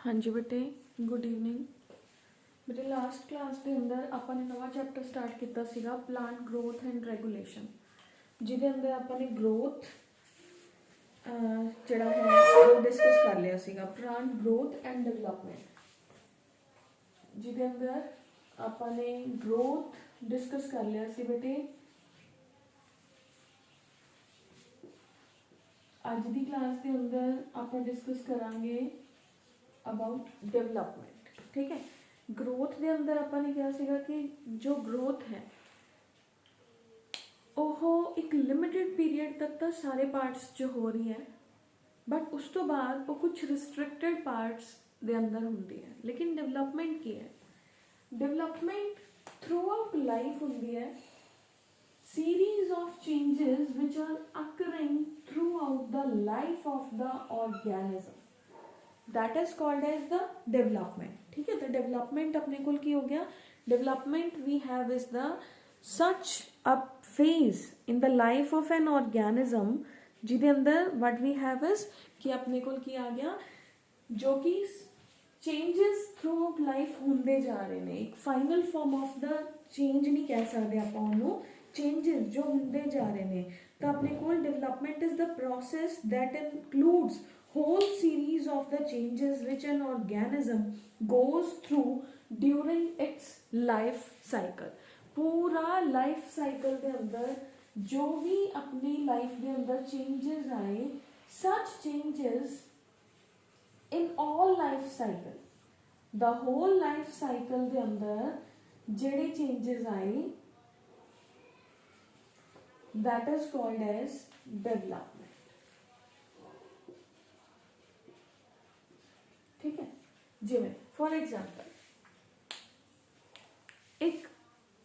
हाँ जी बेटे, good evening. बेटे लास्ट क्लास के अंदर ਆਪਾਂ ਨੇ ਨਵਾਂ ਚੈप्टर ਸਟਾਰਟ ਕੀਤਾ ਸੀਗਾ ਪਲਾਂਟ ਗਰੋਥ ਐਂਡ ਰੈਗੂਲੇਸ਼ਨ, ਜਿਹਦੇ ਅੰਦਰ ਆਪਾਂ ਨੇ ਗਰੋਥ ਜਿਹੜਾ ਹੈ ਉਹ ਡਿਸਕਸ ਕਰ ਲਿਆ ਸੀਗਾ। ਪਲਾਂਟ ਗਰੋਥ ਐਂਡ ਡਿਵੈਲਪਮੈਂਟ, ਜਿਹਦੇ ਅੰਦਰ ਆਪਾਂ ਨੇ ਗਰੋਥ ਡਿਸਕਸ ਕਰ ਲਿਆ ਸੀ ਬੇਟੇ। ਅੱਜ ਦੀ ਕਲਾਸ ਦੇ ਅੰਦਰ ਆਪਾਂ ਡਿਸਕਸ ਕਰਾਂਗੇ अबाउट डेवलपमेंट। ठीक है, ग्रोथ के अंदर आपने कहा सीगा कि जो ग्रोथ है वो एक लिमिटेड पीरियड तक तो सारे पार्ट्स जो हो रही है, बट उस तो बाद वो कुछ रिस्ट्रिक्टेड पार्ट्स दे अंदर होंदी है। लेकिन डेवलपमेंट की है, डेवलपमेंट थ्रू आउट लाइफ होंदी है, series of changes which are occurring throughout the life of the organism, that is called as the development. ठीक है, तो डेवलपमेंट अपने को की हो गया। Development we have is the such a phase in the life of an organism जिदे अंदर व्हाट वी हैव इज कि अपने को की आ गया जो कि चेंजेस थ्रू आउट लाइफ होंदे जा रहे हैं। एक final form of the change नहीं कह सकते आप उन्होंने, चेंजेस जो होंदे जा रहे हैं। तो अपने को development is the process that includes whole series of the changes which an organism goes through during its life cycle। पूरा life cycle के अंदर जो भी अपनी life के अंदर changes आए, such changes in all life cycle, the whole life cycle के अंदर जेड़े changes आए, that is called as development। ठीक है, जिमें फॉर एग्जाम्पल एक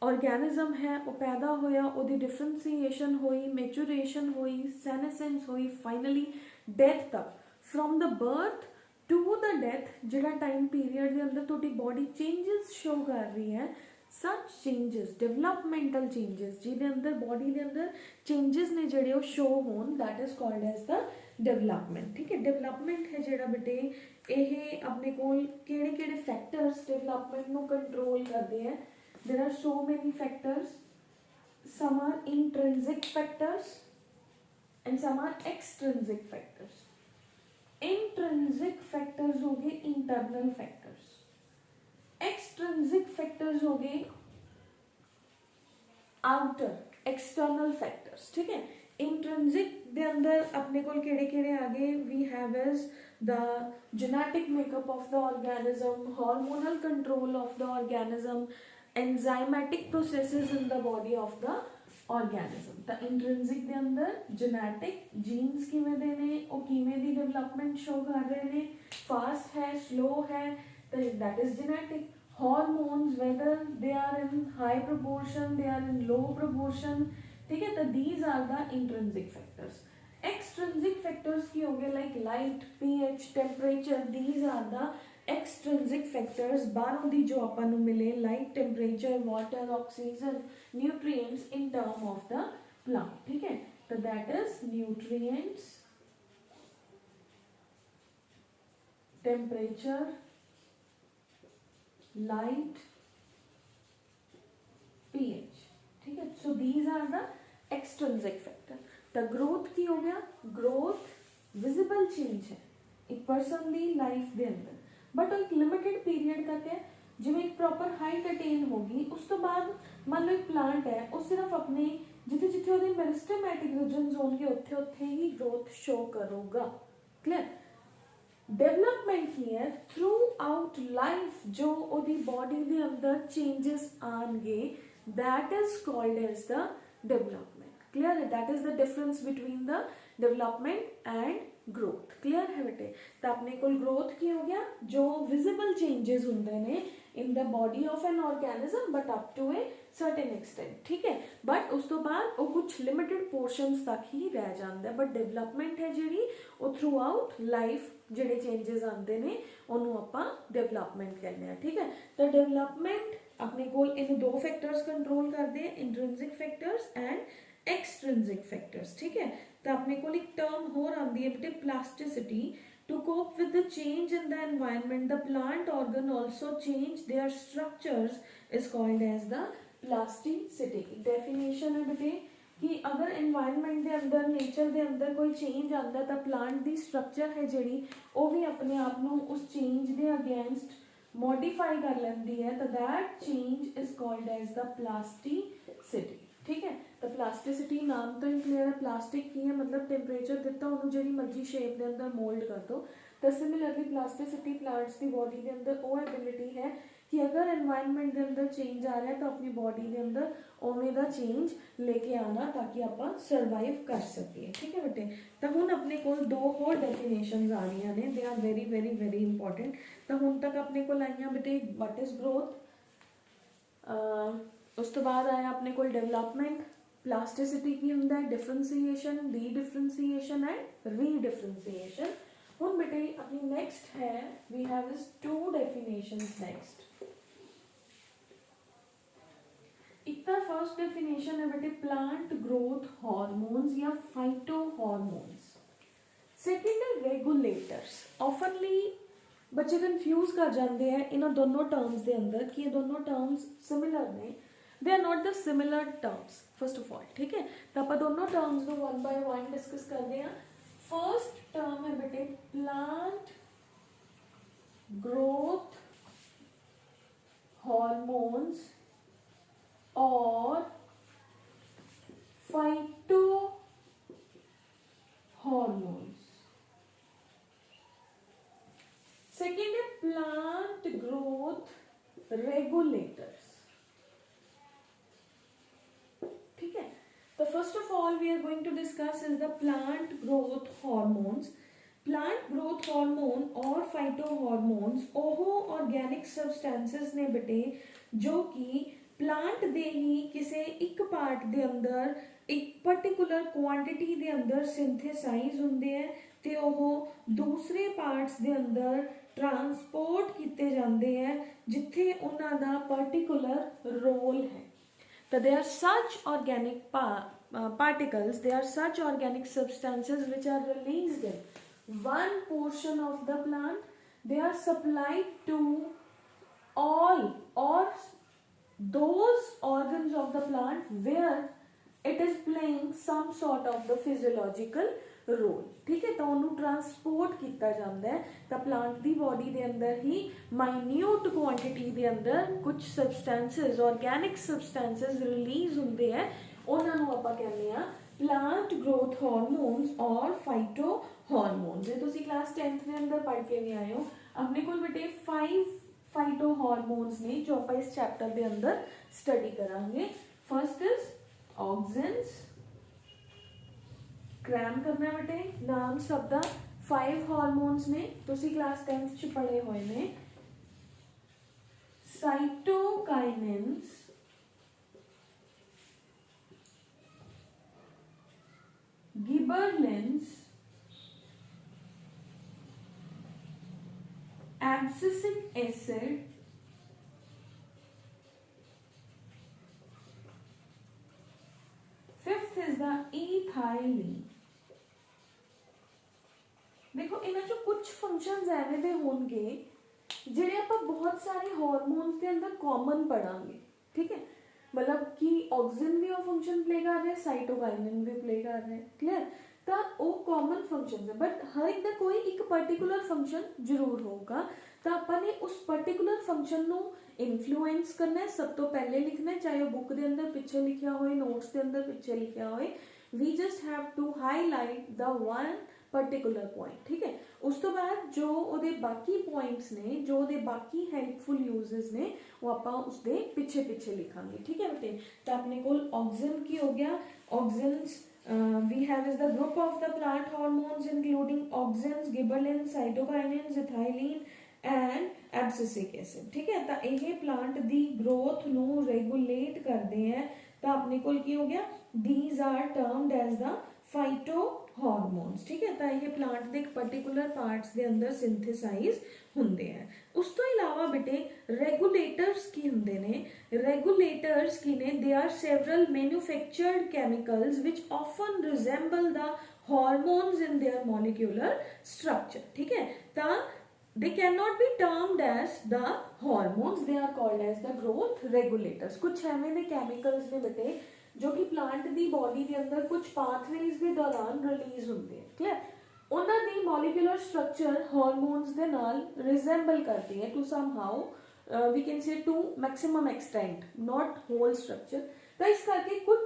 ऑर्गेनिज्म है, वो पैदा होया, उसकी डिफरेंसीएशन हुई, मैचुरेशन हुई, सेनेसेंस हुई, फाइनली डेथ तक। From the birth to the death जिहड़ा टाइम पीरियड के अंदर तुहाडी बॉडी चेंजेस शो कर रही है, सच चेंजेस डेवलपमेंटल चेंजेस जिहदे अंदर बॉडी के अंदर चेंजेस ने जिहड़े वो शो होन, that is called as the development. ठीक है, डेवलपमेंट है जिहड़ा बेटे ये अपने कोल किहड़े किहड़े फैक्टर्स डेवलपमेंट को कंट्रोल करते हैं। There are so many factors, some are intrinsic factors and some are extrinsic factors. Intrinsic factors हो गए इंटरनल फैक्टर्स, एक्सट्रिंसिक फैक्टर्स हो गए आउटर एक्सटर्नल फैक्टर्स। ठीक है, इंट्रिंसिक दे अंदर अपने को केड़े आगे we have is the genetic makeup of the organism, hormonal control of the organism, enzymatic processes in the body of the organism. तो इंट्रिंसिक दे अंदर जेनेटिक जीन्स किवें दे ने, ओ किवें दी डेवलपमेंट शो कर रहे ने, फास्ट है स्लो है, तो that is genetic. Hormones whether they are in high proportion, they are in low proportion। ठीक है, तो these are the intrinsic factors। extrinsic factors की हो गए like light, pH, temperature, these are the extrinsic factors बाहरों दी जो अपन ਨੂੰ मिले, light, temperature, water, oxygen, nutrients in term of the plant। ठीक है, तो that is nutrients, temperature, light, pH। ठीक है, so these are the extrinsic factor. तो growth की हो गया, ग्रोथ विजिबल चेंज है एक पर्सन की लाइफ के अंदर, बट एक लिमिटेड पीरियड तक है। जिवें एक प्रॉपर हाइट अटेन होगी, उस तो बाद मान लो एक प्लांट है, वो सिर्फ अपने जिथे जिथे वो मेरिस्टेमैटिक रीजन्स होंगे उत्थे उत्थे ही ग्रोथ शो करूगा। क्लियर, डेवलपमेंट की है थ्रू आउट लाइफ जो ओदी बॉडी के अंदर चेंजेस आएंगे, that is called as the development. Clear है, that is the difference between the development and growth. Clear है बेटे, तो अपने को ग्रोथ की हो गया जो विजिबल चेंजेस होंगे ने in the body of an organism, but up to a certain extent. ठीक है, बट उस तो बाद वो कुछ लिमिटेड पोर्शनस तक ही रह जाता है। बट डेवलपमेंट है जी वो थ्रू आउट लाइफ जिहड़े चेंजेस आते हैं उन्होंने आपां डेवलपमेंट कहते हैं। ठीक है, तो डेवलपमेंट अपने को इन दो फैक्टर्स कंट्रोल करते हैं, intrinsic factors and extrinsic factors. ठीक है, तो अपने को एक टर्म होर आती है बेटे plasticity. To cope with the change in the environment, the plant organ also change their structures is called as the plasticity. Definition है बेटे कि अगर environment ਦੇ ਅੰਦਰ nature ਦੇ ਅੰਦਰ ਕੋਈ change आंदा ਤਾਂ plant ਦੀ structure है ਜਿਹੜੀ ਉਹ ਵੀ ਆਪਣੇ ਆਪ ਨੂੰ ਉਸ change ਦੇ against modify कर लेंदी है, तो that change is called as the plasticity. ठीक है, तो प्लास्टिसिटी नाम तो ही क्लियर है, प्लास्टिक की है मतलब टेम्परेचर दिता उन्होंने ਜਿਹੜੀ ਮਰਜ਼ੀ ਸ਼ੇਪ ਦੇ ਅੰਦਰ ਮੋਲਡ ਕਰ ਦੋ। ਤਾਂ ਸਿਮਿਲਰਲੀ ਪਲਾਸਟਿਸਿਟੀ ਪਲਾਂਟਸ ਦੀ ਬੋਡੀ ਦੇ ਅੰਦਰ ਉਹ ਐਬਿਲਿਟੀ ਹੈ ਕਿ ਅਗਰ এনवायरमेंट ਦੇ ਅੰਦਰ ਚੇਂਜ ਆ ਰਿਹਾ ਤਾਂ ਆਪਣੀ ਬੋਡੀ ਦੇ ਅੰਦਰ ਉਵੇਂ ਦਾ ਚੇਂਜ ਲੈ ਕੇ ਆਣਾ ਤਾਂ ਕਿ ਆਪਾਂ ਸਰਵਾਈਵ ਕਰ ਸਕੀਏ। ਠੀਕ ਹੈ ਬੇਟੇ, ਤਾਂ ਹੁਣ ਆਪਣੇ ਕੋਲ ਦੋ ਹੋਰ ਡੈਫੀਨੇਸ਼ਨਸ ਆ ਰਹੀਆਂ ਨੇ, they are very very very important. ਤਾਂ ਹੁਣ ਤੱਕ ਆਪਣੇ ਕੋਲ ਆਈਆਂ ਬੇਟੇ ਵਾਟ ਇਜ਼ ਗਰੋਥ, उस तो बाद आया अपने को डेवलपमेंट, प्लास्टिसिटी की होंगे डिफरेंसीएशन, डी डिफरेंसीएशन एंड री डिफरेंसीएशन। हुन बेटे अपनी नेक्स्ट है we have is two definitions next. एक तो फर्स्ट डेफिनेशन है बेटे प्लांट ग्रोथ हार्मोन्स या फाइटो हार्मोन्स। सेकंड है रेगुलेटर्स। ऑफनली बच्चे कंफ्यूज कर जाते हैं इन दोनों टर्म्स के अंदर कि ये दोनों टर्म्स सिमिलर ने, they are not the similar terms first of all. ठीक है, तो आप दोनों टर्म्स को वन बाय वन डिस्कस करते हैं। फर्स्ट टर्म है बेटे प्लांट ग्रोथ हार्मोन्स और फाइटो हार्मोन्स। सेकेंड है प्लांट ग्रोथ रेगुलेटर्स। ठीक है, तो first of all we are going to discuss is the plant growth hormones. Plant growth hormone और phyto hormones oh organic substances ने बेटे जो कि प्लांट दे ही किसी एक पार्ट दे अंदर एक पर्टिकुलर क्वांटिटी दे अंदर सिंथेसाइज होंदे हैं ते ओह दूसरे पार्ट्स दे अंदर ट्रांसपोर्ट किए जाते हैं जिथे उन्हां दा पर्टिकुलर रोल है। So they are such organic particles, they are such organic substances which are released in one portion of the plant. They are supplied to all or those organs of the plant where it is playing some sort of the physiological role। ठीक है, तो उन्होंने transport किया जाता है तो plant की body के अंदर ही माइन्यूट क्वांटिटी के अंदर कुछ सबसटेंसेस ऑर्गेनिक सबसटेंसेस रिलीज होंगे हैं, उन्होंने आप कहते हैं प्लांट ग्रोथ हार्मोन्स और फाइटो हार्मोन्स। जो तुम क्लास 10th के अंदर पढ़ के भी आए हो, अपने को बेटे 5 फाइटो हार्मोन्स ने जो आप इस चैप्टर के अंदर स्टडी करांगे। फर्स्ट इज ऑक्सिन्स, क्रैम करना बेटे नाम सब दा 5 हार्मोन्स ने तुसी क्लास 10th च पढ़े हुए ने। Cytokinins, gibberellins, abscisic acid, fifth is the ethylene. देखो इन्हां चो कुछ फंक्शनस एवें दे होणगे जिहड़े आपां बहुत सारे हार्मोन्स के अंदर कॉमन पढ़ांगे। ठीक है, मतलब कि ऑक्सिन भी वो फंक्शन प्ले कर रहे हैं, साइटोकाइनिन भी प्ले कर रहे हैं। क्लियर, तो वो कॉमन फंक्शन है बट हर एक का कोई एक पर्टिकुलर फंक्शन जरूर होगा। तो आपने उस पर्टिकुलर फंक्शन को इन्फ्लुएंस करना है, सब तो पहले लिखना है, चाहे वो बुक के अंदर पिछे लिखा हो, नोट्स के अंदर पिछे लिखा हो। We just have to highlight the one particular point. ठीक है, उस तो बाद जो ਉਹਦੇ बाकी पॉइंट्स ने, जो ਉਹਦੇ बाकी हेल्पफुल यूजेस ने, वो आप उसके पिछे पिछे लिखांगे। ठीक है बेटे, तो अपने को ऑक्सिन की हो गया। Auxins we have is the group of the plant hormones including auxins, gibberellins, cytokinins, ethylene and abscisic acid। ठीक है, तो ये प्लांट दी ग्रोथ ਨੂੰ रेगुलेट करते हैं। तो अपने को की हो गया these are termed as the phyto hormones. ठीक है, तो ये प्लांट के एक पर्टिकुलर पार्ट्स के अंदर सिंथेसाइज होंगे हैं। उस तो इलावा बेटे रेगुलेटर्स की होंगे ने। रेगुलेटर्स की ने, they are several manufactured chemicals which often resemble the hormones in their molecular structure. ठीक है, तो they cannot be termed as the hormones, they are called as the growth regulators. कुछ ਐਵੇਂ ਦੇ chemicals ਨੇ ਬੇਟੇ ਜੋ ਕਿ ਪਲਾਂਟ ਦੀ ਬੋਡੀ ਦੇ ਅੰਦਰ ਕੁਝ ਪਾਥਵੇਜ਼ ਦੇ ਦੌਰਾਨ ਰਿਲੀਜ਼ ਹੁੰਦੇ ਆ, ਠੀਕ ਹੈ, ਉਹਨਾਂ ਦੀ ਮੋਲੀਕੂਲਰ ਸਟਰਕਚਰ ਹਾਰਮੋਨਸ ਦੇ ਨਾਲ ਰਿਜ਼ੈਂਬਲ ਕਰਦੀ ਹੈ to somehow we can say to maximum extent, not whole structure. ਤਾਂ ਇਸ ਕਰਕੇ ਕੁਝ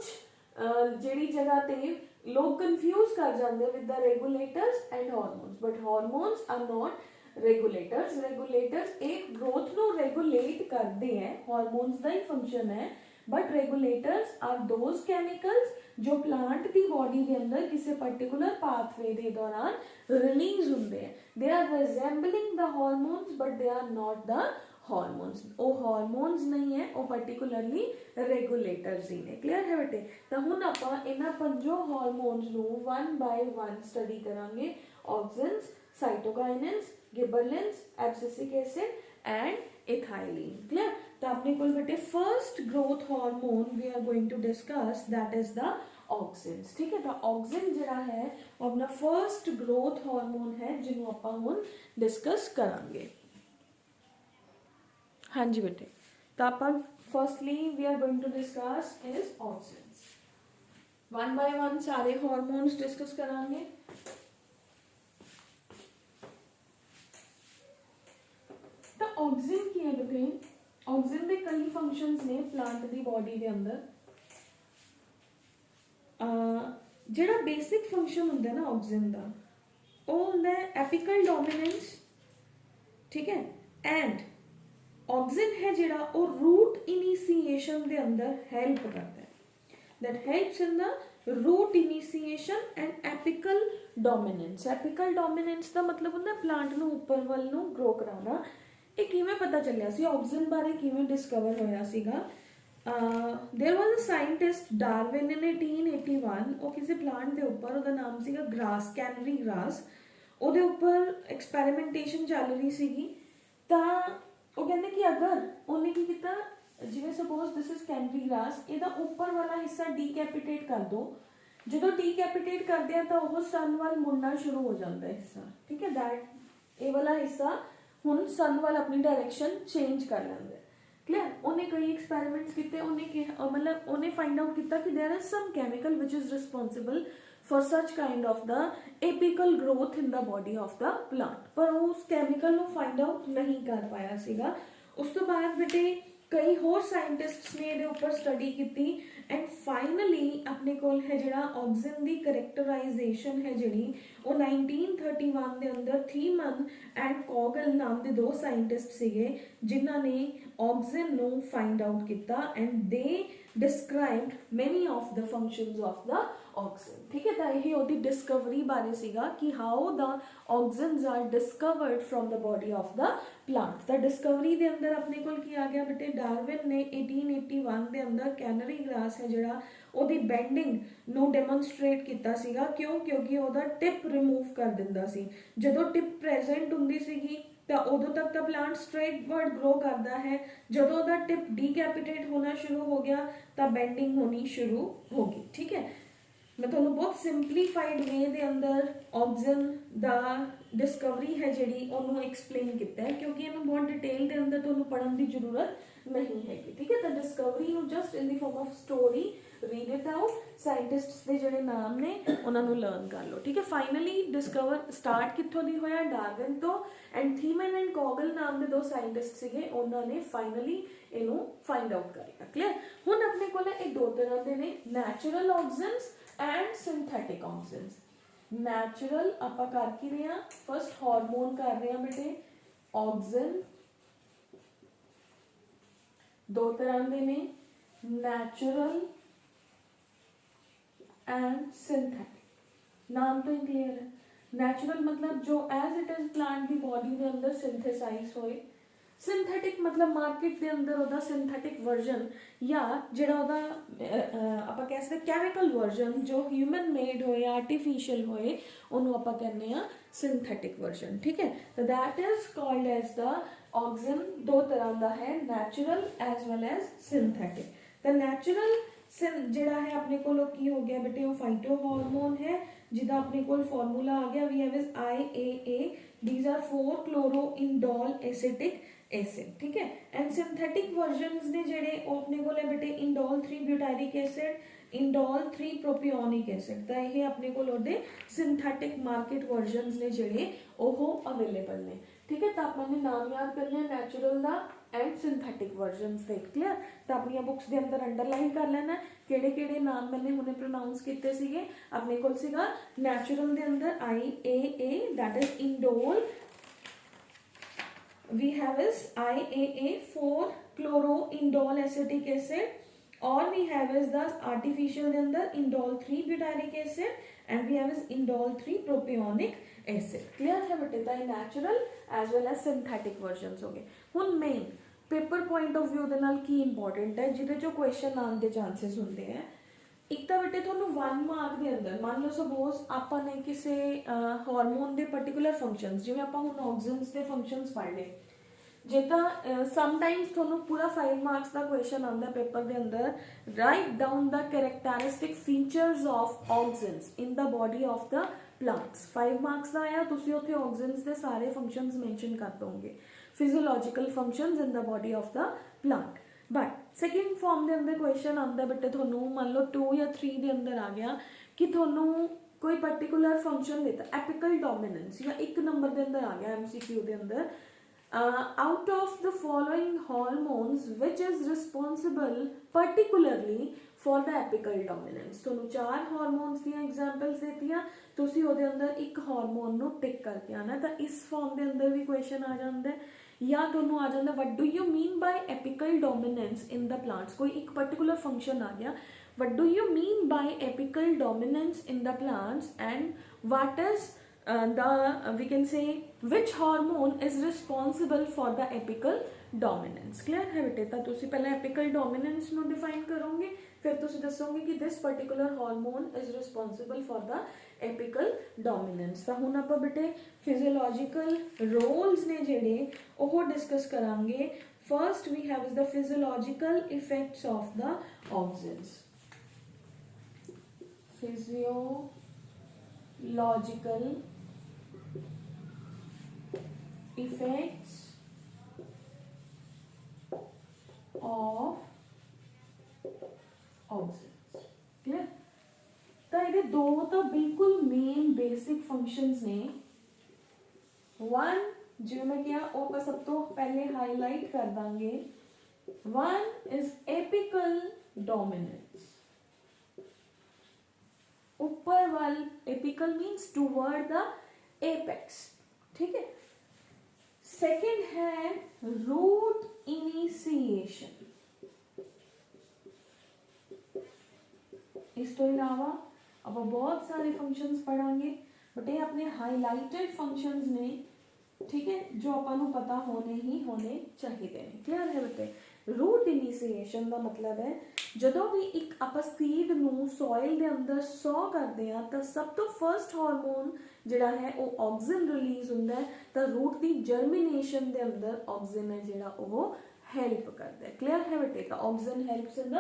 ਜਿਹੜੀ ਜਗ੍ਹਾ ਤੇ ਲੋਕ ਕਨਫਿਊਜ਼ ਕਰ ਜਾਂਦੇ with the regulators and hormones, but hormones are not regulators. Regulators ਇੱਕ ਗਰੋਥ ਨੂੰ ਰੈਗੂਲੇਟ ਕਰਦੇ ਹੈ, ਹਾਰਮੋਨਸ ਦਾ ਹੀ ਫੰਕਸ਼ਨ ਹੈ, but regulators are those chemicals जो प्लांट की बॉडी के अंदर किसी पर्टिकुलर पाथवे के दौरान रिलीज होंगे हैं. They are resembling the hormones but they are not the hormones. वो हार्मोन्स नहीं है, वो पर्टिकुलरली रेगुलेटर्स ही ने. क्लियर है बेटे? तो हुण आपां इन्हां पंजों हार्मोन्स नूं वन बाय वन स्टडी करांगे. Auxins, cytokinins, gibberellins, abscisic acid and ethylene. Clear? तो अपने को बेटे first growth hormone we are going to discuss that is the auxins. ठीक है, तो ऑक्सिन जिहड़ा है वो अपना फर्स्ट ग्रोथ हार्मोन है जिन्हों आपां हुण डिस्कस करांगे. हाँ जी बेटे, तो आपां firstly we are going to discuss is auxins. One by one सारे हार्मोन्स डिस्कस करांगे. तो ऑक्सिन की है बेटे, ऑक्सिन के कई फंक्शंस ने प्लांट की बॉडी के अंदर. जिहड़ा बेसिक फंक्शन होंदा है ना ऑक्सिन का, वो होंदा है एपिकल डोमिनेंस. ठीक है, एंड ऑक्सिन है जिहड़ा वो रूट इनिशिएशन के अंदर हेल्प करता है. That helps in the root initiation and apical dominance. Apical dominance का मतलब होंदा प्लांट नूं उपर वल नूं ग्रो कराना. ਇਹ ਕਿਵੇਂ ਪਤਾ ਚੱਲਿਆ ਸੀ ਆਕਸੀਜਨ ਬਾਰੇ, ਕਿਵੇਂ ਡਿਸਕਵਰ ਹੋਇਆ ਸੀਗਾ? There was a scientist Darwin in 1881. ਉਹ ਕਿਸੇ ਪਲਾਂਟ ਦੇ ਉੱਪਰ, ਉਹਦਾ ਨਾਮ ਸੀਗਾ ਗ੍ਰਾਸ, ਕੈਨਰੀ ਗ੍ਰਾਸ, ਉਹਦੇ ਉੱਪਰ ਐਕਸਪੈਰੀਮੈਂਟੇਸ਼ਨ ਚੱਲ ਰਹੀ ਸੀਗੀ. ਤਾਂ ਉਹ ਕਹਿੰਦੇ ਕਿ ਅਗਰ ਉਹਨੇ ਕੀ ਕੀਤਾ, ਜਿਵੇਂ ਸਪੋਜ਼ ਦਿਸ ਇਜ਼ ਕੈਨਰੀ ਗ੍ਰਾਸ, ਇਹਦਾ ਉੱਪਰ ਵਾਲਾ ਹਿੱਸਾ ਡੀਕੈਪੀਟੇਟ ਕਰ ਦੋ. ਜਦੋਂ ਡੀਕੈਪੀਟੇਟ ਕਰਦੇ ਆ ਤਾਂ ਉਹ ਸਨ ਵੱਲ ਮੁੜਨਾ ਸ਼ੁਰੂ ਹੋ ਜਾਂਦਾ ਹੈ ਹਿੱਸਾ. ਠੀਕ ਹੈ, ਦੈਟ ਇਹ ਵਾਲਾ ਹਿੱਸਾ ਹੁਣ सन वाल अपनी डायरेक्शन चेंज कर लेंगे. क्लियर? उन्हें कई एक्सपेरिमेंट्स किए, उन्हें मतलब उन्हें फाइंड आउट किया कि there is some chemical which is responsible for such kind of the apical growth in the body of the plant, पर उस केमिकल को फाइंड आउट नहीं कर पाया सीगा. उस तो बाद बेटे कई होर साइंटिस्ट्स ने ये ऊपर स्टडी की एंड फाइनली अपने कोल है जिहड़ा ऑक्सिन दी करैक्टराइजेशन है जिहड़ी वो 1931 दे अंदर थीमन एंड कॉगल नाम दे दो साइंटिस्ट सीगे जिन्हां ने ऑक्सिन नूं फाइंड आउट किया and they described many of the functions of the auxin. ठीक है, तो यही ओदी डिस्कवरी बारे सीगा कि how the auxins are discovered from the body of the plant. तो डिस्कवरी दे अंदर अपने कोल की आ गया बेटे, डार्विन ने 1881 दे अंदर कैनरी ग्रास है जिहड़ा ओदी बेंडिंग नूं डेमोनस्ट्रेट किया सीगा. क्यों? क्योंकि ओदा टिप रिमूव कर दिंदा सी. जदों टिप प्रेजेंट हुंदी सीगी तो उदों तक तो प्लांट स्ट्रेटवर्ड ग्रो करता है. जदों ओदा टिप डीकैपिटेट होना शुरू हो गया तो बेंडिंग होनी शुरू होगी. ठीक है, मैं तुहानू बहुत सिंपलीफाइड वे दे अंदर ऑक्सिन दा डिस्कवरी है जिहड़ी ओनू एक्सप्लेन किया है, क्योंकि इन्हू बहुत डिटेल के अंदर तुहानू पढ़न की जरूरत नहीं हैगी. ठीक है, तो डिस्कवरी नू just in the form of story read it out. Scientists के जिहड़े नाम ने उन्होंने लर्न कर लो. ठीक है, फाइनली डिस्कवर स्टार्ट कित्थों दी होया? डार्विन तो. एंड थीमन एंड कॉगल नाम के दो साइंटिस्ट सीगे, उन्होंने फाइनली इनू फाइंड आउट करेगा. क्लियर? हुण अपने कोल ये दो तरह के ने, natural auxins and synthetic auxins. Natural आपां कर की रहे हैं, फर्स्ट हार्मोन कर रहे हैं बेटे. ऑक्सिन दो तरह के ने, नैचुरल एंड सिंथेटिक. नाम तो क्लियर है. नैचुरल मतलब जो एज इट इज प्लांट की बॉडी के अंदर सिंथेसाइज होए. सिंथेटिक मतलब मार्केट के अंदर ओदा सिंथेटिक वर्जन या जिहड़ा ओदा आपां कह सकते कैमिकल वर्जन जो ह्यूमन मेड होए, आर्टिफिशियल होए, उन्होंने आपां कहने आ सिंथेटिक वर्जन. ठीक है, तो that is called as the auxin. दो तरह का है, natural as well as synthetic. The natural ਜਿਹੜਾ ਹੈ ਆਪਣੇ ਕੋਲ ਕੀ ਹੋ ਗਿਆ ਬੇਟੇ, ਉਹ फाइटो हार्मोन है जिदा अपने को फॉर्मूला आ गया, we have is IAA, these are 4 chloroindole acetic acid, ठीक है। एंड सिंथेटिक वर्जन्स ने जेडे वो अपने को बेटे indole 3 butyric acid, indole 3 propionic acid, तो ये अपने को सिंथेटिक मार्केट वर्जन्स ने जेडे वो अवेलेबल ने, ठीक है। तो आपने नाम याद करने नैचुरल का and synthetic versions they, clear. तो अपन बुक्स के अंदर अंडरलाइन कर लेना केड़े केड़े नाम मैंने हुणे प्रोनाउंस किए सीगे। अपने कोल सीगा नैचुरल के अंदर IAA, that is indole, we have is IAA 4 chloroindole acetic acid, और we have is the artificial के अंदर indole 3 butyric acid, and we have is indole 3 propionic acid, clear है बेटे। तो natural as well as synthetic versions हो गए। हुण main paper point of view के नाल की इंपॉर्टेंट है जिहदे चों क्वेश्चन आने के चांसेस होंदे हैं। एक तो बेटे तुहानूं 1 मार्क के अंदर मान लो सपोज आपां ने किसी हार्मोन के पर्टिकुलर फंक्शनस, जिवें आपां हुण ऑक्सीजन्स के फंक्शनस पढ़ लए, जे तो समटाइम्स तुहानूं पूरा 5 मार्क्स का क्वेश्चन आता है पेपर के अंदर, write down the characteristic features of oxygens in the body of the plants. 5 marks का आया, तुसीं उत्थे ऑक्सीजन्स के सारे फंक्शनस मेंशन कर दोगे, physiological functions in the body of the plant. But second form के अंदर क्वेश्चन आता बेटे थानू मान लो 2 या 3 के अंदर आ गया कि थानू कोई पर्टिकुलर फंक्शन देता एपिकल डोमिनेंस, या 1 नंबर के अंदर आ गया MCQ के अंदर, out of the following hormones which is responsible particularly for the apical dominance। ਤੁਹਾਨੂੰ 4 हार्मोन्स ਦੀਆਂ एग्जांपल्स देतियां, ਤੁਸੀਂ ਉਹਦੇ ਅੰਦਰ ਇੱਕ ਹਾਰਮੋਨ ਨੂੰ ਟਿਕ ਕਰਕੇ ਆਣਾ। ਤਾਂ ਇਸ ਫਾਰਮ ਦੇ ਅੰਦਰ ਵੀ ਕੁਐਸਚਨ ਆ ਜਾਂਦਾ ਹੈ, ਜਾਂ ਤੁਹਾਨੂੰ ਆ ਜਾਂਦਾ what do you mean by apical dominance in the plants. कोई एक पर्टिकुलर फंक्शन आ गया, what do you mean by apical dominance in the plants, and what is we can say which hormone is responsible for the apical dominance। clear है बेटे। तो तुसी पहले apical dominance नु define करोगे, फिर तुसी दसोगे कि this particular hormone is responsible for the apical dominance। तो हुण आपां बेटे physiological roles ने जेडे ओह डिस्कस करांगे। First we have is the physiological effects of the auxins। physiological effects of oxygens. Clear. तो ये दो तो बिल्कुल मेन बेसिक फंक्शंस ने। 1 जो मैं क्या वो सब तो पहले हाईलाइट कर देंगे। 1 इज एपिकल डोमिनेंस, ऊपर वाल, apical means toward the apex, ठीक है। सेकेंड है रूट इनिशिएशन। इस तो अलावा अब बहुत सारे फंक्शंस पढ़ांगे, बट ये अपने हाईलाइटेड फंक्शंस ने, ठीक है, जो अपन पता होने ही होने चाहिए। क्लियर है बेटे। रूट इनिशिएशन का मतलब है ਜਦੋਂ भी एक आप सीड ਨੂੰ सॉइल के अंदर सौ करते हैं तो सब तो फर्स्ट हार्मोन जिहड़ा है वो ऑक्सीजन रिलीज होंदा है, तो रूट की जर्मीनेशन के अंदर ऑक्सीजन है जिहड़ा वो हेल्प करता है। क्लियर है बेटे। तो auxin helps in the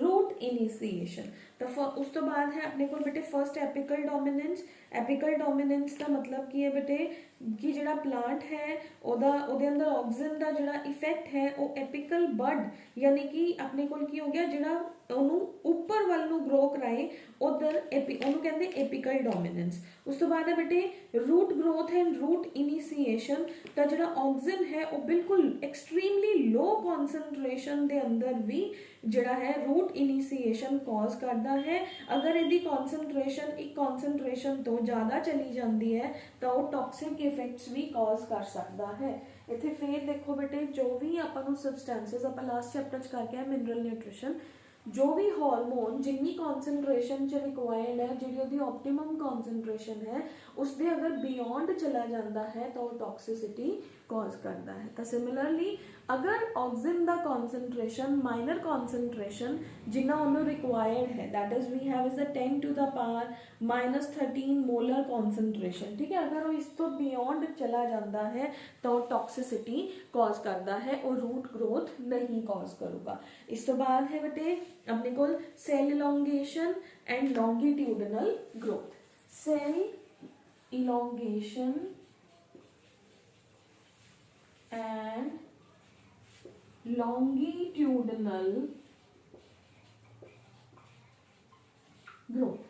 root initiation. तो उस तो बाद है अपने को बेटे first apical dominance. Apical dominance का मतलब की है बेटे कि जिहड़ा प्लांट है ओदे अंदर ऑक्सीजन का जिहड़ा इफेक्ट है वो एपिकल बड, यानी कि अपने को की हो गया जिहड़ा ਉਹਨੂੰ ਉੱਪਰ ਵੱਲ ਨੂੰ ਗਰੋ ਕਰਾਏ, ਉਧਰ ਉਹਨੂੰ ਕਹਿੰਦੇ एपिकल डोमिनेंस। उस तो बाद है बेटे root growth and root initiation. तो जो ऑक्सीजन है वो बिल्कुल एक्सट्रीमली लो कॉन्सनट्रेशन के अंदर भी जोड़ा है रूट इनिशिएशन कॉज करता है। अगर यदि कॉन्सनट्रेशन एक कॉन्सनट्रेशन तो ज़्यादा चली जाती है तो वो टॉक्सिक इफेक्ट्स भी कॉज कर सकता है। इतने फिर देखो बेटे जो भी अपन सबसटेंसेस आप लास्ट चैप्टर करके है मिनरल न्यूट्रिशन, जो भी हार्मोन जिन्नी कॉन्सनट्रेशन च रिक्वायर्ड है, जी ऑप्टिमम कॉन्सनट्रेशन है, उसके अगर बियॉन्ड चला जाता है तो टॉक्सिसिटी कॉज करता है। तो सिमिलरली अगर ऑक्सीजन का कॉन्सेंट्रेशन माइनर कॉन्सेंट्रेशन जिन्ना उन्होंने रिक्वायर्ड है that is we have is the 10 to the power -13 molar concentration, ठीक है, अगर वो इस तो बियॉन्ड चला जाता है तो टॉक्सिसिटी कॉज करता है और रूट ग्रोथ नहीं कॉज करूगा। इस तो बाद है बेटे अपने को cell elongation and longitudinal growth. Cell elongation and longitudinal growth,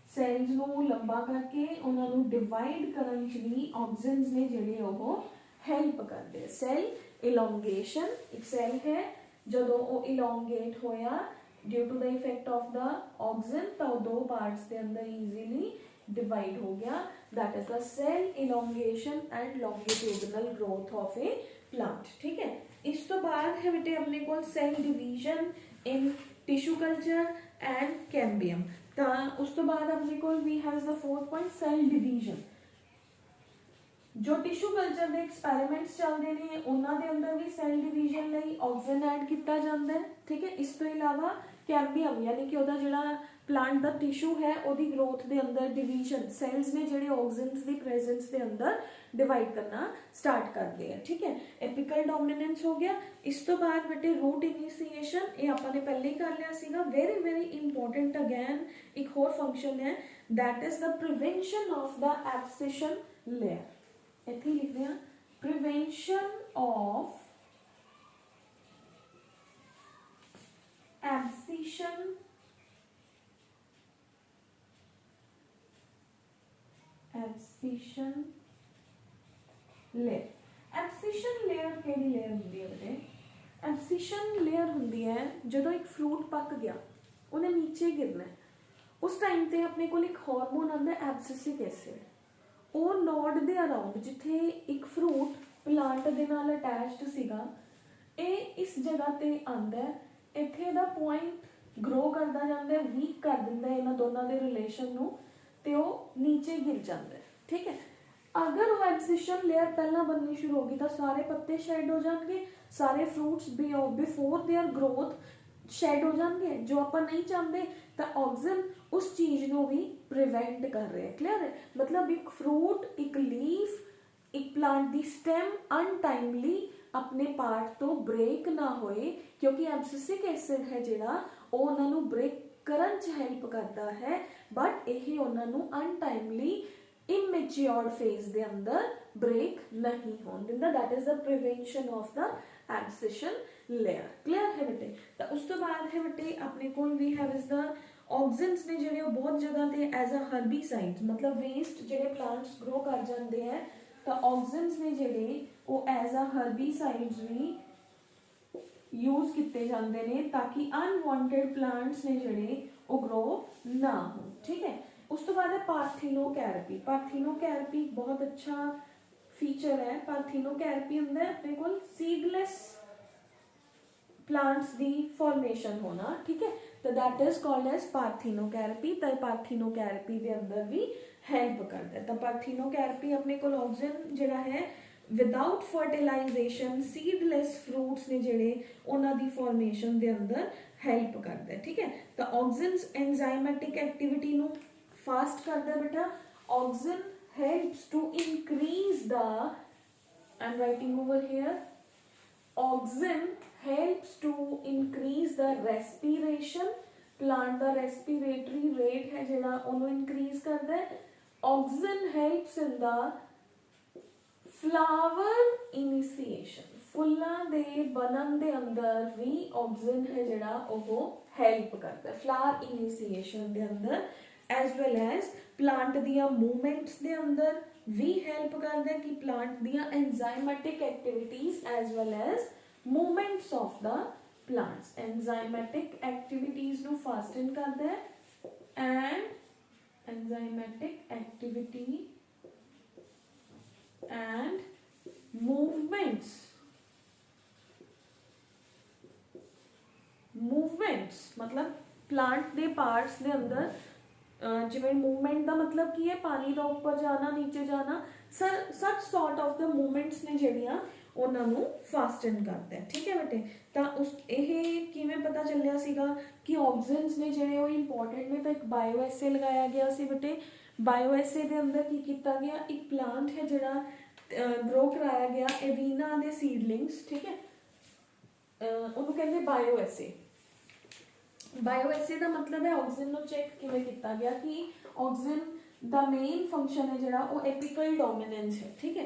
cells ਨੂੰ ਲੰਬਾ ਕਰਕੇ ਉਹਨਾਂ ਨੂੰ ਡਿਵਾਈਡ ਕਰਨ ਚ ਵੀ ਆਕਸੀਜਨਸ ਨੇ ਜਿਹੜੇ ਉਹ ਹੈਲਪ ਕਰਦੇ ਆ। ਸੈਲ ਇਲੋਂਗੇਸ਼ਨ, ਇੱਕ ਸੈਲ ਹੈ ਜਦੋਂ ਉਹ ਇਲੋਂਗੇਟ ਹੋਇਆ due to the effect of the auxin ਤਾਂ ਉਹ ਦੋ ਪਾਰਟਸ ਦੇ ਅੰਦਰ ਈਜ਼ੀਲੀ डिवाइड हो गया, that is the cell elongation and longitudinal growth of a plant, ठीक है। इस तो बाद है बेटे अपने को cell division in tissue culture and cambium. तो उस तो बाद अपने को we have the 4th point cell division. जो टिश्यू कल्चर के एक्सपैरीमेंट्स चलते हैं उन्होंने अंदर भी सेल डिवीजन ਲਈ ऑक्सीजन ऐड किया जाता है, ठीक है। इस तो इलावा कैम्बियम यानी कि ਉਹਦਾ ਜਿਹੜਾ प्लांट का टिश्यू है ਉਹਦੀ ग्रोथ के अंदर डिवीजन सैल्स ने ਜਿਹੜੇ ऑक्सीजन की प्रेजेंस के अंदर डिवाइड करना स्टार्ट करते हैं, ठीक है। एपिकल डोमिनेंस हो गया। इस तो बाद बेटे रूट इनिशिएशन, ये आपने पहले ही कर लिया सीगा। वेरी वेरी इंपॉर्टेंट अगैन एक होर फंक्शन है that is the prevention of the abscission layer. इत्थे लिखते हैं prevention of abscission abscission layer. Abscission layer केड़ी लेयर होंदी है बेटे? एब्सिशन लेयर होंदी है जदों एक फ्रूट पक गया उन्हें नीचे गिरना है, उस टाइम ते अपने को एक हार्मोन आंदा है एब्सिसिक एसिड, वो नोड दे अराउंड जिथे एक फ्रूट प्लांट दे नाल अटैच्ड सीगा ये इस जगह ते आंदा है, इत्थे दा पॉइंट ग्रो करदा जांदा है, वीक कर दिंदा है इन्हां दोनों दे रिलेशन नूं ते वो नीचे गिर जाता है, ठीक है। अगर वो एब्सिशन लेयर पहला बननी शुरू होगी तो सारे पत्ते शेड हो जाएंगे, सारे fruits before their growth shed हो जाएंगे, जो आप नहीं चाहते। तो ऑक्सीजन उस चीज़ को भी प्रिवेंट कर रहे हैं, क्लियर है। मतलब एक फ्रूट, एक लीफ, एक प्लांट की स्टेम अनटाइमली अपने पार्ट तो ब्रेक ना होए, क्योंकि एब्सिसिक एसिड है जिहड़ा वो उन्होंने ब्रेक करन च हेल्प करता है, बट यह उन्होंने अनटाइमली इमेच्योर्ड फेज दे अंदर ब्रेक नहीं होने दिंदा। That is the prevention of the abscission layer, clear है बेटे। तो उस तो बाद है बेटे अपने को we have is the auxins ने जिहड़े बहुत जगह ते एज अ हर्बीसाइड्स, मतलब वेस्ट जिहड़े प्लांट्स ग्रो कर जाते हैं तो ऑक्सीजन्स ने जिहड़े वो एज अ हर्बीसाइड्स भी यूज किए जाते हैं ताकि अनवांटेड प्लांट्स ने जिहड़े वो ग्रो ना हो, ठीक है। उस तो बाद है पार्थिनोकैरपी। पार्थिनोकैरपी बहुत अच्छा फीचर है। पार्थिनोकैरपी होंदा है अपने को सीडलेस प्लांट्स दी फॉर्मेशन होना, ठीक है। तो दैट इज कॉल्ड एज पार्थिनोकैरपी। तो पार्थिनोकैरपी के अंदर भी हेल्प करता है। तो पार्थिनोकैरपी अपने को ऑक्सीजन जिहड़ा है विदाउट फर्टिलाइजेशन सीडलेस फ्रूट्स ने जिहड़े उन्हां दी फॉर्मेशन दे अंदर हेल्प करता है, ठीक है। तो ऑक्सीजन एंजाइमेटिक एक्टिविटी नू फास्ट करता है बेटा। Auxin helps to increase the, I am writing over here, auxin helps to increase the respiration. Plant दा रेस्पिरेटरी रेट है जिहड़ा उन्होंने इंक्रीज करता है। Auxin helps in the flower initiation, फुल्लां दे बनन दे अंदर भी ऑक्सीजन है जिहड़ा ओह हेल्प करता है फ्लावर इनिशिएशन दे अंदर, एज वेल एज प्लांट दियां मूवमेंट्स दे अंदर भी हेल्प करता है कि प्लांट दियां enzymatic activities as well as movements of the plants. Enzymatic activities नू फास्टन करता है and enzymatic activity and movements मतलब प्लांट दे पार्ट्स दे अंदर जिवें मूवमेंट का मतलब की है पानी का ऊपर जाना नीचे जाना, ਸੱਚ ਸੌਰਟ ਆਫ ਦ ਮੂਵਮੈਂਟਸ ਨੇ ਜਿਹੜੀਆਂ ਉਹਨਾਂ ਨੂੰ ਫਾਸਟਨ ਕਰਦਾ ਹੈ। ਠੀਕ ਹੈ ਬੇਟੇ, ਤਾਂ ਉਸ ਇਹ ਕਿਵੇਂ ਪਤਾ ਚੱਲਿਆ ਸੀਗਾ ਕਿ ਆਕਸੀਜਨਸ ਨੇ ਜਿਹੜੇ ਉਹ ਇੰਪੋਰਟੈਂਟ ਨੇ, ਤਾਂ ਇੱਕ ਬਾਇਓ ਐਸੇ ਲਗਾਇਆ ਗਿਆ ਸੀ ਬੇਟੇ। ਬਾਇਓ ਐਸੇ ਦੇ ਅੰਦਰ ਕੀ ਕੀਤਾ ਗਿਆ, ਇੱਕ ਪਲਾਂਟ ਹੈ ਜਿਹੜਾ ਗਰੋ ਕਰਾਇਆ ਗਿਆ ਐਵੀਨਾ ਦੇ ਸੀਡਲਿੰਗਸ। ਠੀਕ ਹੈ, ਉਹਨੂੰ ਕਹਿੰਦੇ ਬਾਇਓ ਐਸੇ। ਬਾਇਓ ਐਸੇ ਦਾ ਮਤਲਬ ਹੈ ਆਕਸੀਜਨ ਨੂੰ ਚੈੱਕ ਕਿਵੇਂ ਕੀਤਾ ਗਿਆ ਕਿ ਆਕਸੀਜਨ ਦਾ ਮੇਨ ਫੰਕਸ਼ਨ ਹੈ ਜਿਹੜਾ ਉਹ ਐਪੀਕਲ ਡੋਮੀਨੈਂਸ ਹੈ। ਠੀਕ ਹੈ,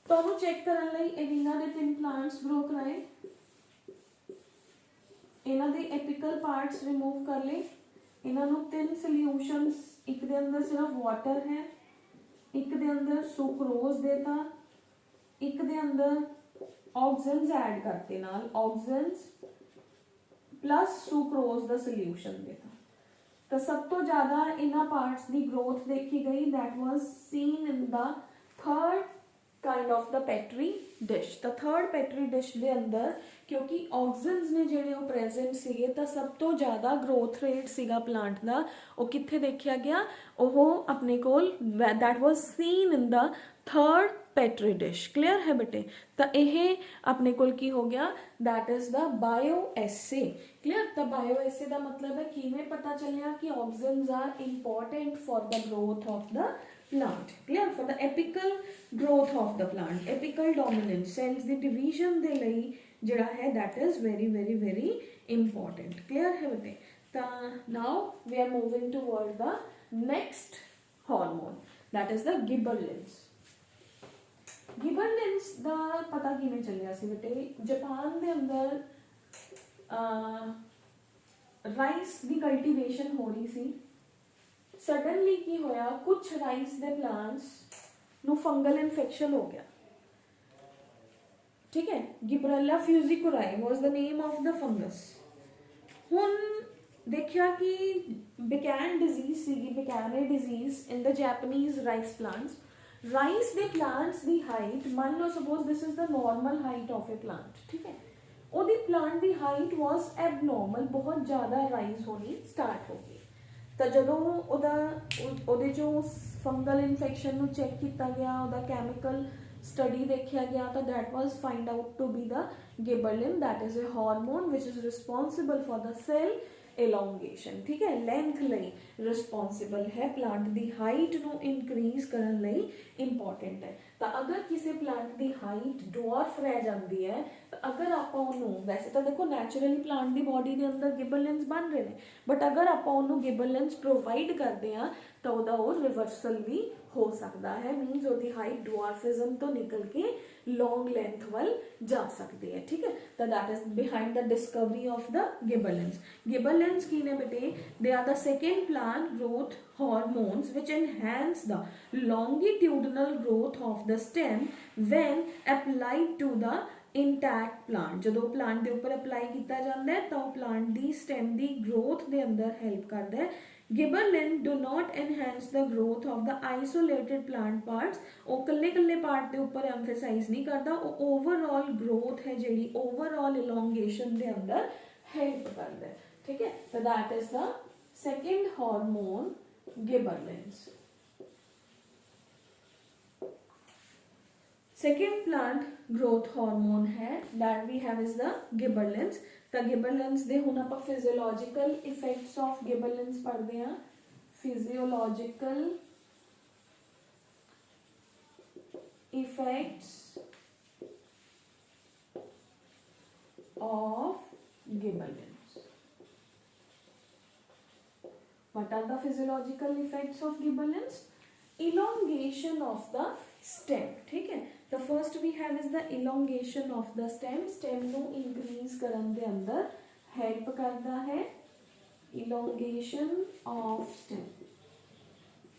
ਤਾਂ ਉਹਨੂੰ ਚੈੱਕ ਕਰਨ ਲਈ ਐਵੀਨਾ ਦੇ 3 ਪਲਾਂਟਸ ਗਰੋ ਕਰਾਏ, ਇਹਨਾਂ ਦੇ ਐਪੀਕਲ ਪਾਰਟਸ ਰਿਮੂਵ ਕਰ ਲਏ, ਇਹਨਾਂ ਨੂੰ 3 ਸੋਲਿਊਸ਼ਨਸ, ਇੱਕ ਦੇ ਅੰਦਰ ਸਿਰਫ ਵਾਟਰ ਹੈ, ਇੱਕ ਦੇ ਅੰਦਰ ਸੁਕਰੋਜ਼ ਦੇਤਾ, ਇੱਕ ਦੇ ਅੰਦਰ ਆਕਸੀਜਨਸ ਐਡ ਕਰਤੇ ਨਾਲ, ਆਕਸੀਜਨਸ प्लस सुक्रोज द सोल्यूशन देता। तो सब तो ज़्यादा इन्हां पार्ट्स की ग्रोथ देखी गई, that was seen in the third kind of the petri dish. तो थर्ड पेट्री डिश के अंदर क्योंकि ऑक्सीजन्स ने जिहड़े वो प्रेजेंट सीगे, तो सब तो ज़्यादा ग्रोथ रेट सीगा प्लांट का वो कित्थे देखा गया, वो अपने कोल that was seen in the third petri dish. Clear है बेटे, तो यह अपने कोल की हो गया, that is the bioassay. Clear, तो बायो एसे का मतलब है किवें पता चलिया कि auxins are important for the growth of the plant. Clear, for the apical growth of the plant, apical dominance cells दी डिवीजन दे लई जिहड़ा है that is very very very important. Clear है बेटे, तो now we are moving toward the next hormone, that is the gibberellins. Gibberellins का पता किवें चलिया सी बेटे, जापान के अंदर राइस की कल्टीवेशन हो रही सी, सडनली की होया, कुछ राइस के प्लांट्स नू फंगल इन्फेक्शन हो गया। ठीक है, Gibberella fujikuroi was the name of the fungus. हुन देखिया कि बिकैन डिजीज सी, bakanae disease in the Japanese rice plants. Rice के प्लांट्स की हाइट, मान लो suppose this is the normal height of a plant. ठीक है, ਉਹਦੀ प्लांट की हाइट वॉज एबनॉर्मल, बहुत ज़्यादा राइज होनी स्टार्ट हो गई। तो ਜਦੋਂ ਉਹਦੇ ਚੋਂ फंगल इन्फेक्शन ਨੂੰ चेक किया गया, ਉਹਦਾ कैमिकल स्टडी देखा गया, तो that was find out to be the gibberellin, that is a hormone which is responsible for the cell elongation. ठीक है, लेंथ लई रिस्पॉन्सिबल है, प्लांट की हाइट नू इनक्रीज करन लई इंपॉर्टेंट है। तो अगर किसी प्लांट की हाइट डॉर्फ रह जाती है, तो अगर आप वैसे तो देखो नैचुरली प्लांट की बॉडी के अंदर गिबरलिंस बन रहे हैं, बट अगर आप गिबरलिंस प्रोवाइड करते हैं तो वो रिवर्सल भी हो सकता है, मीनस वो हाइट डॉर्फिज्म तो निकल के लॉन्ग लेंथ वाल जा सकती है। ठीक है, तो that is behind the discovery of the gibberellins. Gibberellins की ने बेटे, they are the second plant growth hormones which enhance the longitudinal growth of the stem when applied to the intact plant। जो प्लांट के ऊपर apply किया जाता है तो प्लांट की स्टेम की ग्रोथ के अंदर हेल्प करता है। Gibberellin do not enhance the growth of the isolated plant parts, वो कल्ले कल्ले पार्ट के ऊपर एम्फेसाइज नहीं करता, वो ओवरऑल ग्रोथ है जी, ओवरऑल इलोंगेशन के अंदर हेल्प करता है। ठीक है, तो that is the second hormone gibberellins. Second plant growth hormone है that we have is the gibberellins. तो गिबरलिंस दे हुण आपां फिजियोलॉजिकल इफेक्ट्स ऑफ गिबरलिंस पढ़ते हैं। Physiological effects of gibberellins. What are the physiological effects of gibberellins? Elongation of the stem। ठीक है, तो first we have is the elongation of the stem। Stem नो increase करन दे अंदर हेल्प करता है, elongation of stem।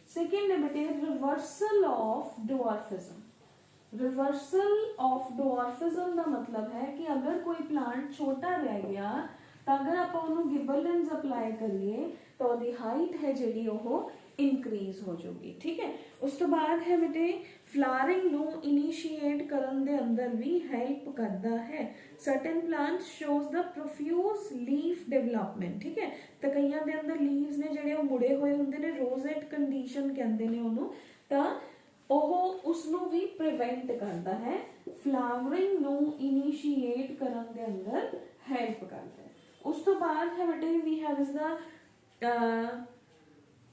सेकेंड है बेटे रिवर्सल ऑफ डॉर्फिज्म। रिवर्सल ऑफ डॉर्फिज्म का मतलब है कि अगर कोई प्लांट छोटा रह गया तो अगर आप गिबरलिंस अप्लाई करिए तो दी हाइट है जी वो इनक्रीज हो जाएगी। ठीक है, उस तो बाद है बेटे फ्लावरिंग नू इनिशिएट करन दे अंदर भी हेल्प करता है। Certain plants shows the profuse leaf development. ठीक है, तो कईयां दे अंदर लीव्स ने जिहड़े वो मुड़े हुए हुंदे ने, रोजेट कंडीशन कहंदे ने उहनूं। तो ਉਹ ਉਸ ਨੂੰ ਵੀ ਪ੍ਰੀਵੈਂਟ ਕਰਦਾ ਹੈ, ਫਲਾਵਰਿੰਗ ਨੂੰ ਇਨੀਸ਼ੀਏਟ ਕਰਨ ਦੇ ਅੰਦਰ ਹੈਲਪ ਕਰਦਾ ਹੈ। ਉਸ ਤੋਂ ਬਾਅਦ ਹੈ ਬੇਟੇ we have is the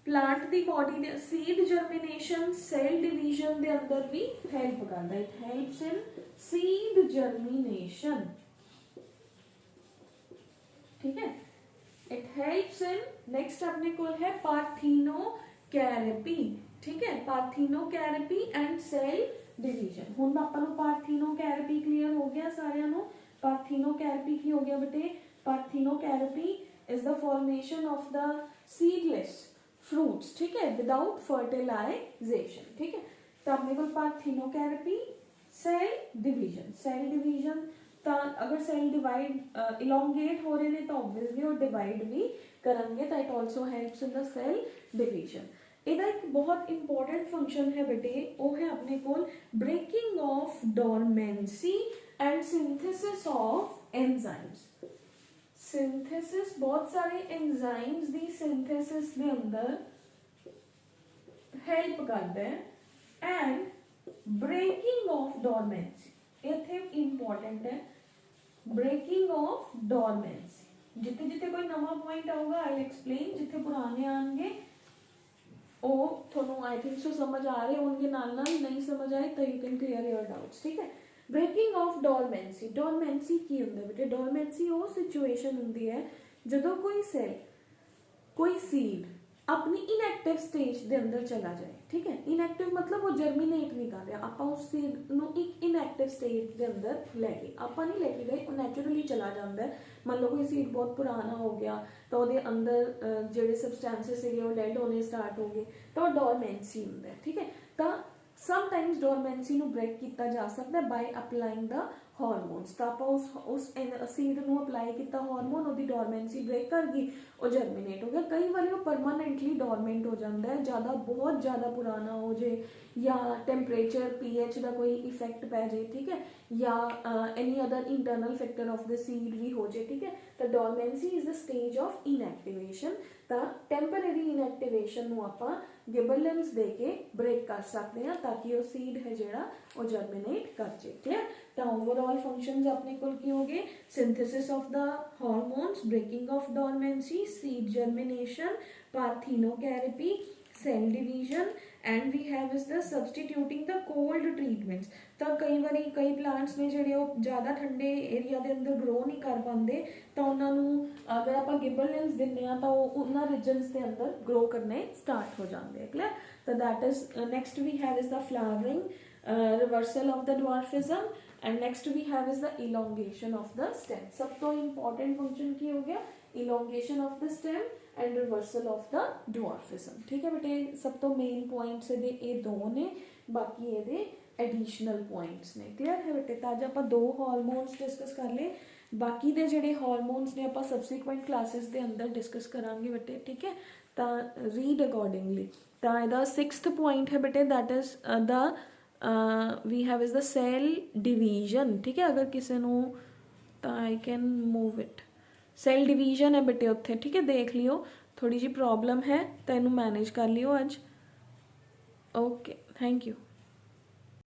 plant ਦੀ ਬੋਡੀ ਦੇ ਸੀਡ ਜਰਮੀਨੇਸ਼ਨ, ਸੈਲ ਡਿਵੀਜ਼ਨ ਦੇ ਅੰਦਰ ਵੀ ਹੈਲਪ ਕਰਦਾ ਹੈ। It helps in seed germination, ठीक है। इट हेल्प्स इन, नेक्स्ट अपने को है पार्थिनोकैरेपी, ठीक है, पार्थिनोकैरेपी एंड सेल डिवीजन। हुण आपां नूं पार्थिनोकैरेपी क्लीयर हो गया सारियां नूं। पार्थिनोकैरेपी की हो गया बेटे? Parthenocarpy is the formation of the seedless fruits, ठीक है, विदाउट फर्टिलाइजेशन, ठीक है। तो अपने को parthenocarpy, cell division, cell division ਤਾਂ अगर सेल डिवाइड इलोंगेट हो रहे हैं तो ऑब्वियसली वो डिवाइड भी करेंगे, तो it also helps in the cell division. ਇਹਦਾ ਇੱਕ ਬਹੁਤ ਇੰਪੋਰਟੈਂਟ ਫੰਕਸ਼ਨ ਹੈ ਬੇਟੇ, ਉਹ ਹੈ ਆਪਣੇ ਕੋਲ breaking of dormancy and synthesis of enzymes. Synthesis, ਬਹੁਤ ਸਾਰੇ ਐਂਜ਼ਾਈਮਸ ਦੀ ਸਿੰਥੇਸਿਸ ਦੇ ਅੰਦਰ ਹੈਲਪ ਕਰਦਾ ਹੈ, ਐਂਡ ਬ੍ਰੇਕਿੰਗ ਆਫ ਡੋਰਮੈਂਸੀ ਇੱਥੇ ਇੰਪੋਰਟੈਂਟ ਹੈ। ब्रेकिंग ऑफ डोरमेंसी, जिथे जिथे कोई नवा पॉइंट आऊगा आई एक्सप्लेन, जिथे पुराने आएंगे वो थोनों आई थिंक सो समझ आ रहे होंगे, नाल नाल नहीं समझ आए तो you can clear your doubts, ठीक है। ब्रेकिंग ऑफ डोरमेंसी, डोरमेंसी की होंदा बेटे? डोरमेंसी वो सिचुएशन होंदी है जदों कोई सेल, कोई सीड अपनी इनएक्टिव स्टेज के अंदर चला जाए, ठीक है। इनएक्टिव मतलब वो जर्मीनेट नहीं कर रहा, आप उस सीड नूं एक इनएक्टिव स्टेज के अंदर लैके, आप नहीं लैके गए, वो नैचुरली चला जाता है। मान लो कोई सीड बहुत पुराना हो गया तो वो अंदर जोड़े सबसटेंसेस है वो डेड होने स्टार्ट हो गए, तो डोरमेंसी होंदा है, ठीक है। तो समटाइम्स डोरमेंसी नूं ब्रेक किया जा सकता है बाय अप्लाइंग द हार्मोन्स। तो आप उस सीड नूं अप्लाई किया हार्मोन, उसकी डोरमेंसी ब्रेक कर गई, वो जर्मीनेट हो गया। कई बार वो परमानेंटली डोरमेंट हो जाता है, ज़्यादा बहुत ज़्यादा पुराना हो जाए या टेंपरेचर pH का कोई इफेक्ट पै जाए, ठीक है, या any other internal factor of the seed भी हो जाए, ठीक है। तो dormancy is the stage of inactivation. तो टैंपरेरी इनएक्टिवेशन नूं आपां गिबरलिंस दे के ब्रेक कर सकते हैं ताकि वो सीड है जिहड़ा वो जर्मीनेट कर जाए, क्लियर। तो ओवरऑल फंक्शंस अपने को की हो गए? Synthesis of the hormones, breaking of dormancy, seed germination, parthenocarpy, cell division, and we have is the substituting the cold treatments. तो कई बार कई प्लांट्स ने जिहड़े वो ज़्यादा ठंडे एरिया के अंदर ग्रो नहीं कर पाते, तो उन्होंने अगर आप गिबरलिंस दिंदे आ तो उन्होंने रीजनस के अंदर ग्रो करने स्टार्ट हो जाते हैं, क्लियर। तो that is next we have is the flowering, reversal of the dwarfism, and next we have is the elongation of the stem. सब तो इंपॉर्टेंट फंक्शन की हो गया? Elongation of the stem and reversal of the dwarfism, ठीक है बेटे। सब तो मेन पॉइंट्स ये दो ने, बाकी ये एडिशनल पॉइंट्स ने, क्लियर है बेटे। तो अज आप दो हार्मोन्स डिस्कस कर ले, बाकी के जोड़े हार्मोन्स ने आप सबसीक्वेंट क्लासेस के अंदर डिस्कस करांगे बेटे, ठीक है। तो रीड अकॉर्डिंगली। तो यदा 6th पॉइंट है बेटे, that is the we have is the cell division, ठीक है। अगर किसी को तो I can move it, cell division है बेटे उत्थे, ठीक है, देख लियो। थोड़ी जी प्रॉब्लम है तो इनू मैनेज कर लियो अज। Okay, thank you.